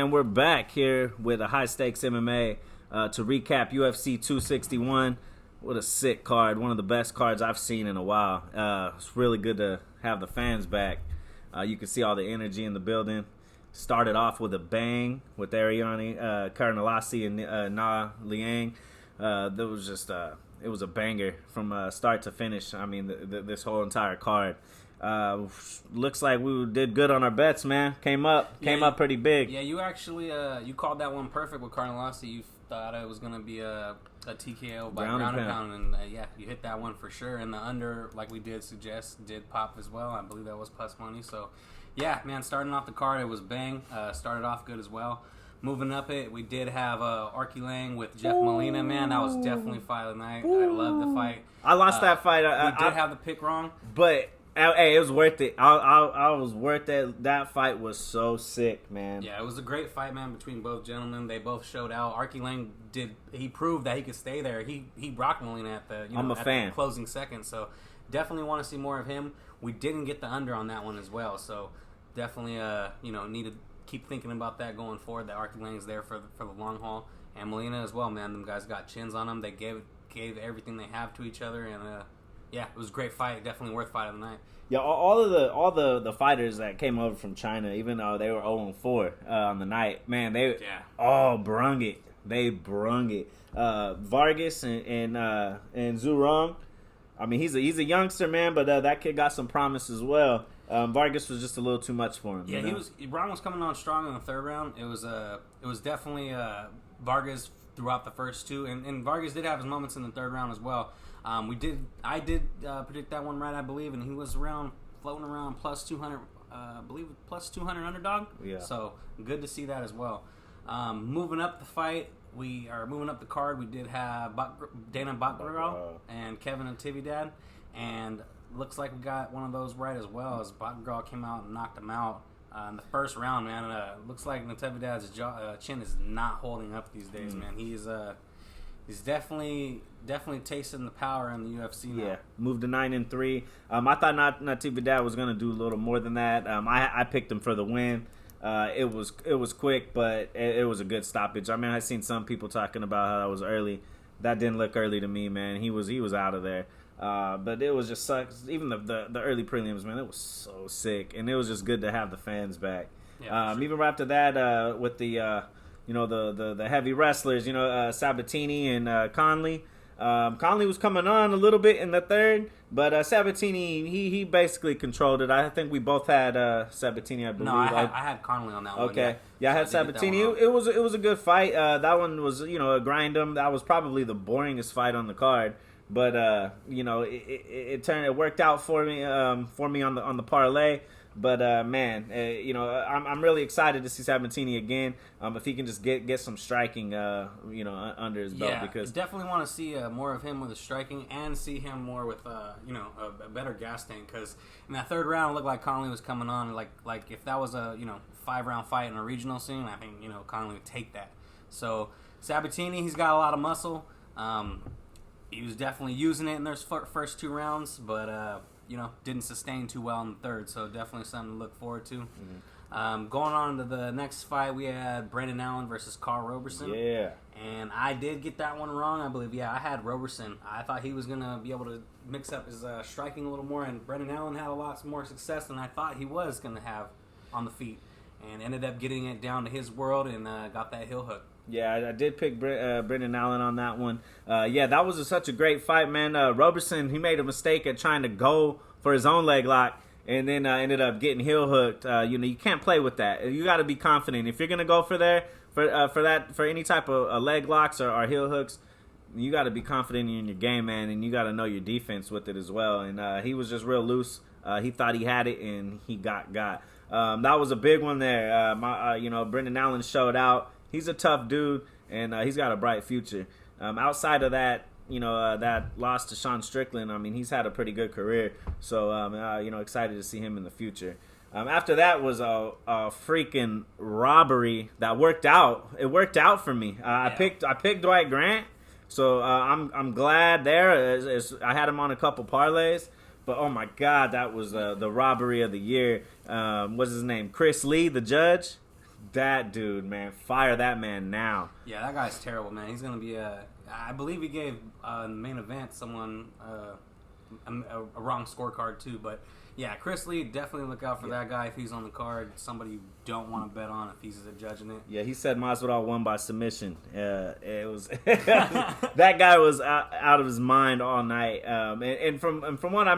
man, we're back here with a high stakes MMA to recap UFC 261. What a sick card. One of the best cards I've seen in a while. It's really good to have the fans back. You can see all the energy in the building. Started off with a bang with Ariane Carnelossi and Na Liang. That was just it was a banger from start to finish. I mean, this whole entire card. Looks like we did good on our bets, man. Came up pretty big. Yeah, you actually you called that one perfect with Carnelossi. You thought it was gonna be a TKO by ground and pound, and yeah, you hit that one for sure. And the under, like we did suggest, did pop as well. I believe that was plus money. So yeah, man, starting off the card, it was bang. Started off good as well. Moving up it, we did have Arculane with Jeff Molina. Man, that was definitely fight of the night. I love the fight. I lost that fight. We did have the pick wrong, but hey, it was worth it. I was worth it. That fight was so sick, man. Yeah, it was a great fight, man, between both gentlemen. They both showed out. Arculane he proved that he could stay there. He rocked Molina at the the closing second. So definitely want to see more of him. We didn't get the under on that one as well. So definitely need to keep thinking about that going forward. That Arculane is there for the long haul, and Molina as well, man. Them guys got chins on them. They gave everything they have to each other, and yeah, it was a great fight. Definitely worth fight of the night. Yeah, all the fighters that came over from China, even though they were 0-4 on the night, man, they all brung it. They brung it. Vargas and Zurong. I mean, he's a youngster, man, but that kid got some promise as well. Vargas was just a little too much for him. Yeah, Ron was coming on strong in the third round. It was definitely Vargas throughout the first two, and Vargas did have his moments in the third round as well. I did predict that one right, I believe, and he was floating around plus 200, I believe plus 200 underdog. Yeah. So good to see that as well. Moving up the card. We did have Dana Bakral and Kevin Natividad, and looks like we got one of those right as well, as Bakral came out and knocked him out in the first round, man. Looks like Natividad's chin is not holding up these days, man. He's definitely tasting the power in the UFC now. Yeah, moved to 9-3. I thought Natividad was going to do a little more than that. I picked him for the win. It was quick, but it was a good stoppage. I mean, I've seen some people talking about how that was early. That didn't look early to me, man. He was out of there. But it was just sucks. Even the early prelims, man, it was so sick, and it was just good to have the fans back. Yeah, sure. Even right after that, with the the heavy wrestlers, Sabatini and Conley. Conley was coming on a little bit in the third, but Sabatini, he basically controlled it. I think we both had Sabatini, I believe. No, I had Conley on that one. Okay. Yeah, I had Sabatini. It was a good fight. That one was, a grind 'em. That was probably the boringest fight on the card. But it worked out for me on the parlay. But man, I'm really excited to see Sabatini again. If he can just get some striking, under his belt, because definitely want to see more of him with his striking, and see him more with a better gas tank. Because in that third round, it looked like Conley was coming on. Like if that was a 5-round fight in a regional scene, I think Conley would take that. So Sabatini, he's got a lot of muscle. He was definitely using it in those first 2 rounds, but didn't sustain too well in the third, so definitely something to look forward to. Mm-hmm. Going on to the next fight, we had Brendan Allen versus Carl Roberson. Yeah. And I did get that one wrong, I believe. Yeah, I had Roberson. I thought he was going to be able to mix up his striking a little more, and Brendan Allen had a lot more success than I thought he was going to have on the feet, and ended up getting it down to his world and got that heel hook. Yeah, I did pick Brendan Allen on that one. That was such a great fight, man. Roberson, he made a mistake at trying to go for his own leg lock, and then ended up getting heel hooked. You can't play with that. You got to be confident. If you're gonna go for any type of leg locks or heel hooks, you got to be confident in your game, man, and you got to know your defense with it as well. And he was just real loose. He thought he had it, and he got. That was a big one there. Brendan Allen showed out. He's a tough dude, and he's got a bright future. Outside of that, that loss to Sean Strickland, I mean, he's had a pretty good career. So, excited to see him in the future. After that was a freaking robbery that worked out. It worked out for me. I picked Dwight Grant, so I'm glad there. I had him on a couple parlays. But, oh, my God, that was the robbery of the year. What's his name? Chris Lee, the judge. That dude, man, fire that man now. Yeah, that guy's terrible, man. He's gonna be I believe he gave in the main event someone a wrong scorecard too, but yeah, Chris Lee, definitely look out for that guy if he's on the card. Somebody you don't want to bet on if he's judging it. Yeah, he said Mozville won by submission. It was that guy was out of his mind all night. And from what I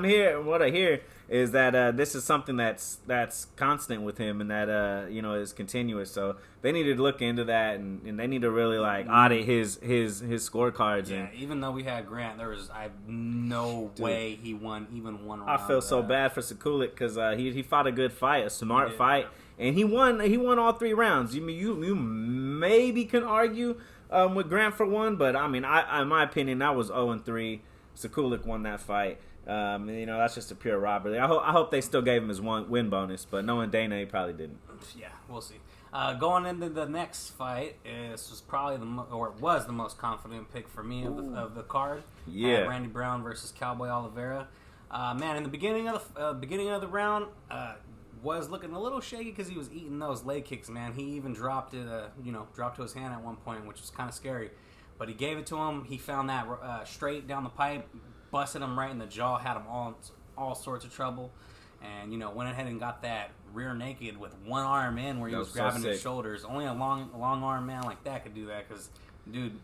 hear is that this is something that's constant with him and that is continuous. So they need to look into that and they need to really like audit his scorecards. Yeah, even though we had Grant, I have no way he won even one round. I feel so bad for Sekulic because he fought a good fight, a smart fight, and he won all 3 rounds. You maybe can argue with Grant for one, but I mean, in my opinion, that was 0-3. Sekulic won that fight. That's just a pure robbery. I hope they still gave him his win bonus, but knowing Dana, he probably didn't. Yeah, we'll see. Going into the next fight, this was probably it was the most confident pick for me of the card. Yeah, Randy Brown versus Cowboy Oliveira. Man, in the beginning of the round, was looking a little shaky because he was eating those leg kicks. Man, he even dropped to his hand at one point, which was kind of scary. But he gave it to him. He found that straight down the pipe, busted him right in the jaw, had him all sorts of trouble, and went ahead and got that rear naked with one arm in where he was grabbing his shoulders. Only a long arm man like that could do that because, dude,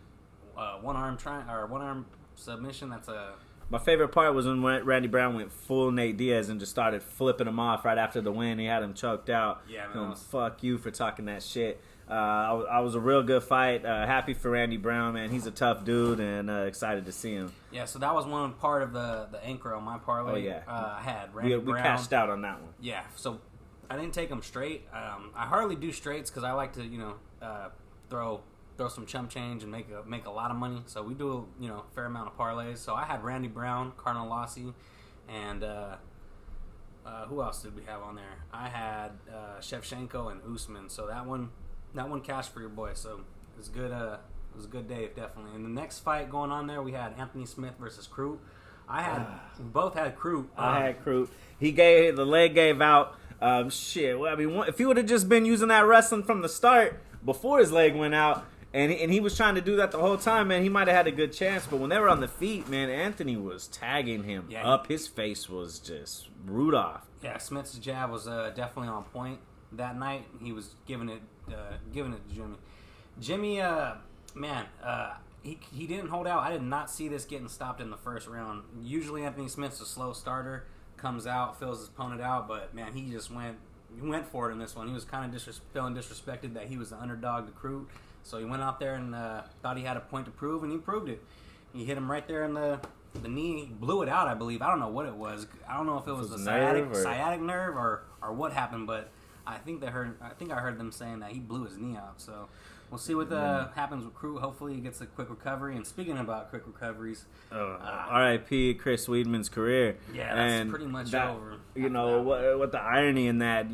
one arm submission. That's a. My favorite part was when Randy Brown went full Nate Diaz and just started flipping him off right after the win. He had him choked out. Yeah, man. Fuck you for talking that shit. I was a real good fight. Happy for Randy Brown, man. He's a tough dude, and excited to see him. Yeah, so that was one part of the anchor on my parlay. Oh yeah, I had Randy Brown. We cashed out on that one. Yeah, so I didn't take him straight. I hardly do straights because I like to throw some chump change and make a lot of money. So we do a fair amount of parlays. So I had Randy Brown, Cardinal Lassi, and who else did we have on there? I had Shevchenko and Houseman. So that one cashed for your boy. So it was good. It was a good day, definitely. And the next fight going on there, we had Anthony Smith versus Crute. We both had Crute. I had Crute. The leg gave out. Shit. Well, I mean, if he would have just been using that wrestling from the start before his leg went out, and he was trying to do that the whole time, man, he might have had a good chance. But when they were on the feet, man, Anthony was tagging him up. His face was just Rudolph. Yeah, Smith's jab was definitely on point that night. He was giving it to Jimmy. Jimmy, man, he didn't hold out. I did not see this getting stopped in the first round. Usually Anthony Smith's a slow starter, comes out, fills his opponent out, but man, he just went for it in this one. He was kind of feeling disrespected that he was the underdog to Crute. So he went out there and thought he had a point to prove, and he proved it. He hit him right there in the knee, blew it out, I believe. I don't know what it was. I don't know if it was a sciatic nerve or what happened, but I think I heard them saying that he blew his knee out. So we'll see what happens with Crute. Hopefully he gets a quick recovery. And speaking about quick recoveries, R.I.P. Chris Weidman's career. Yeah, that's pretty much over. What the irony in that,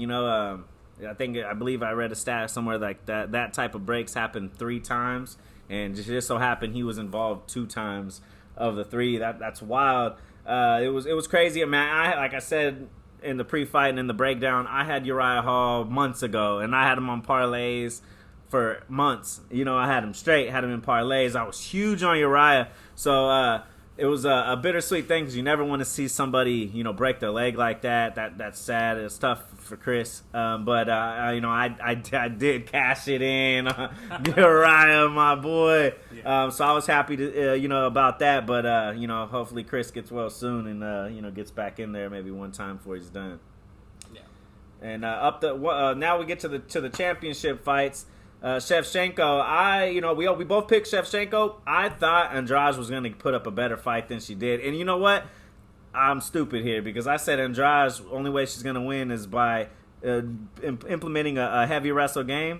I believe I read a stat somewhere like that type of breaks happened 3 times, and just so happened he was involved 2 times of the 3. That's wild. It was crazy, man. Like I said in the pre-fight and in the breakdown, I had Uriah Hall months ago, and I had him on parlays for months. I had him straight, had him in parlays. I was huge on Uriah, so it was a bittersweet thing because you never want to see somebody, break their leg like that. That's sad. It's tough for Chris. But I did cash it in. Uriah, my boy. Yeah. So I was happy to, about that. But, hopefully Chris gets well soon and, gets back in there maybe one time before he's done. Yeah. And now we get to the championship fights. Shevchenko, we both picked Shevchenko. I thought Andrade was going to put up a better fight than she did. And you know what? I'm stupid here because I said Andrade's only way she's going to win is by implementing a heavy wrestle game.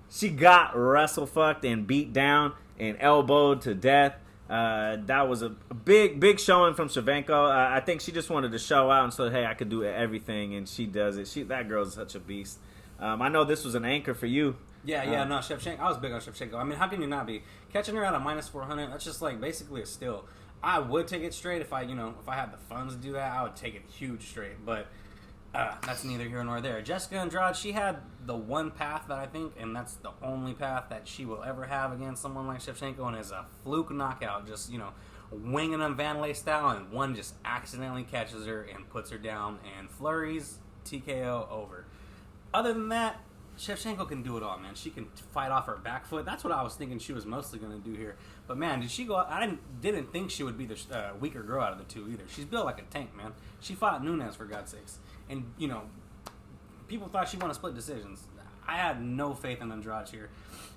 She got wrestle fucked and beat down and elbowed to death. That was a big showing from Shevchenko. I think she just wanted to show out and say, hey, I could do everything, and she does it. That girl's such a beast. I know this was an anchor for you. Yeah, no, Shevchenko. I was big on Shevchenko. I mean, how can you not be? Catching her at a minus 400, that's just like basically a steal. I would take it straight if I had the funds to do that. I would take it huge straight. But That's neither here nor there. Jessica Andrade, she had the one path that I think, and that's the only path that she will ever have against someone like Shevchenko, and is a fluke knockout. Just, winging them Vanderlei style, and one just accidentally catches her and puts her down, and flurries, TKO, over. Other than that, Shevchenko can do it all, man. She can fight off her back foot. That's what I was thinking she was mostly going to do here. But, man, did she go out? I didn't think she would be the weaker girl out of the two either. She's built like a tank, man. She fought Nunes, for God's sakes. And, people thought she won a split decisions. I had no faith in Andrade here.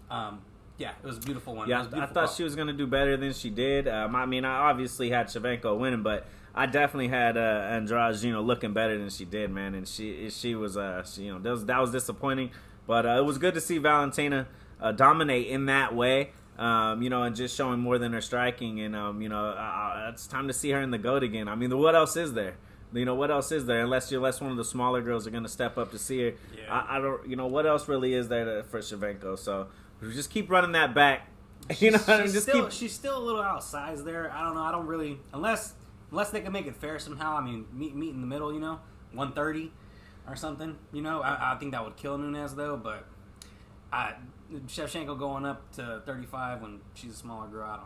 Yeah, it was a beautiful one. Yeah, I thought she was going to do better than she did. I obviously had Shevchenko winning, but I definitely had Andrade, looking better than she did, man. And she was, that was disappointing. But it was good to see Valentina dominate in that way, and just showing more than her striking. And, it's time to see her in the GOAT again. I mean, what else is there? What else is there? Unless one of the smaller girls are going to step up to see her. Yeah. I don't, what else really is there for Shevchenko? So we just keep running that back. She's still a little outsized there. I don't know. I don't really, unless they can make it fair somehow. I mean, meet in the middle, 130 or something. I think that would kill Nunes though. But Shevchenko going up to 35 when she's a smaller girl, I don't know.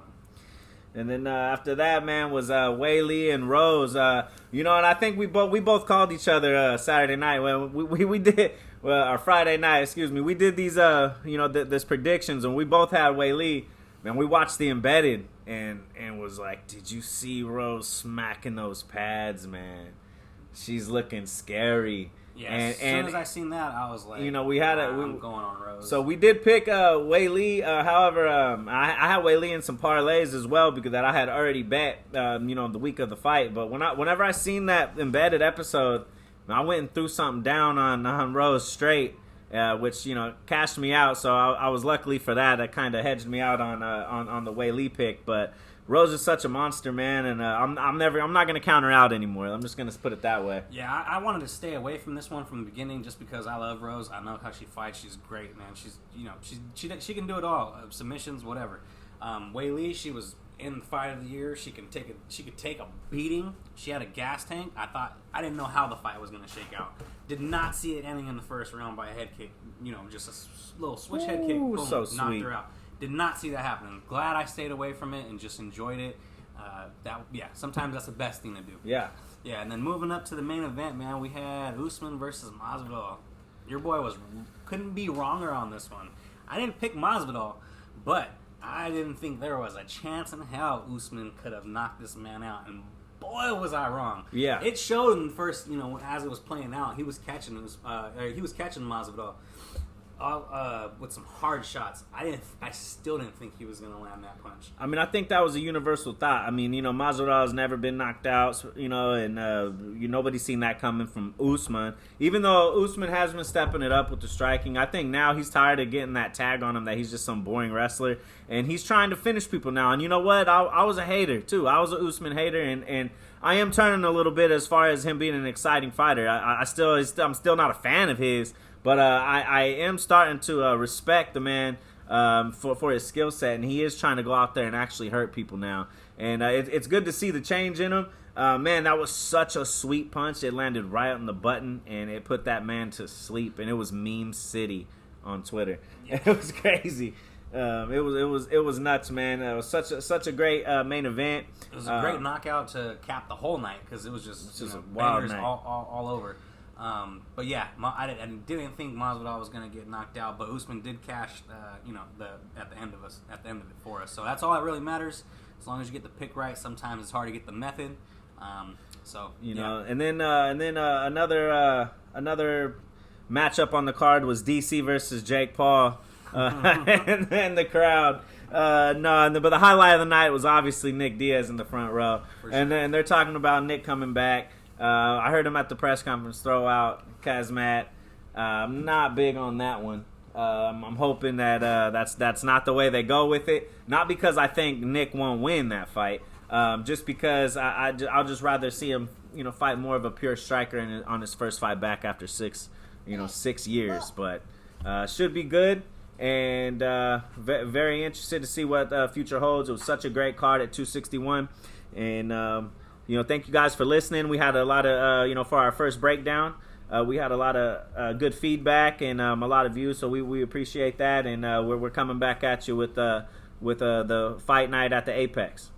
And then after that, man, was Weili and Rose. And I think we both called each other Saturday night when we did, or Friday night, excuse me. We did these, this predictions, and we both had Weili. Man, we watched the embedded and was like, did you see Rose smacking those pads, man? She's looking scary. Yeah, as soon as I seen that, I was like, we had I'm going on Rose. So we did pick Weili. However, I had Weili in some parlays as well because that I had already bet, the week of the fight. But whenever I seen that embedded episode, I went and threw something down on Rose straight, which cashed me out. So I was luckily for that. That kind of hedged me out on the Weili pick, but. Rose is such a monster, man, and I'm not going to count her out anymore. I'm just going to put it that way. Yeah, I wanted to stay away from this one from the beginning just because I love Rose. I know how she fights. She's great, man. She's she can do it all. Submissions, whatever. Weili, she was in the fight of the year. She could take a beating. She had a gas tank. I didn't know how the fight was going to shake out. Did not see it ending in the first round by a head kick. Just a little switch head kick. Boom, so knocked sweet. her out. Did not see that happening. Glad I stayed away from it and just enjoyed it. Sometimes that's the best thing to do. Yeah. Yeah, and then moving up to the main event, man, we had Houseman versus Mozville. Your boy couldn't be wronger on this one. I didn't pick Mozville, but I didn't think there was a chance in hell Houseman could have knocked this man out, and boy was I wrong. Yeah. It showed in the first, as it was playing out, he was catching Mozville. With some hard shots. I still didn't think he was going to land that punch. I mean, I think that was a universal thought. I mean, Masvidal has never been knocked out, and nobody's seen that coming from Houseman. Even though Houseman has been stepping it up with the striking, I think now he's tired of getting that tag on him that he's just some boring wrestler, and he's trying to finish people now. And you know what? I was a hater too. I was a Houseman hater, and I am turning a little bit as far as him being an exciting fighter. I'm still not a fan of his. But I am starting to respect the man for his skill set, and he is trying to go out there and actually hurt people now. And it's good to see the change in him. Man, that was such a sweet punch. It landed right on the button, and it put that man to sleep. And it was meme city on Twitter. Yeah. It was crazy. It was nuts, man. It was such a great main event. It was a great knockout to cap the whole night because it was just a wild night all over. But yeah, I didn't think Masvidal was going to get knocked out, but Houseman did cash, at the end of it for us. So that's all that really matters. As long as you get the pick right, sometimes it's hard to get the method. And then another matchup on the card was DC versus Jake Paul, and then the crowd. But the highlight of the night was obviously Nick Diaz in the front row, sure. And then they're talking about Nick coming back. I heard him at the press conference throw out Kazmat. I'm not big on that one. I'm hoping that that's not the way they go with it. Not because I think Nick won't win that fight. Just because I'll just rather see him, fight more of a pure striker on his first fight back after 6 years. But should be good. And very interested to see what future holds. It was such a great card at 261. And thank you guys for listening. We had a lot of, for our first breakdown, we had a lot of good feedback and a lot of views, so we appreciate that. And we're coming back at you with the fight night at the Apex.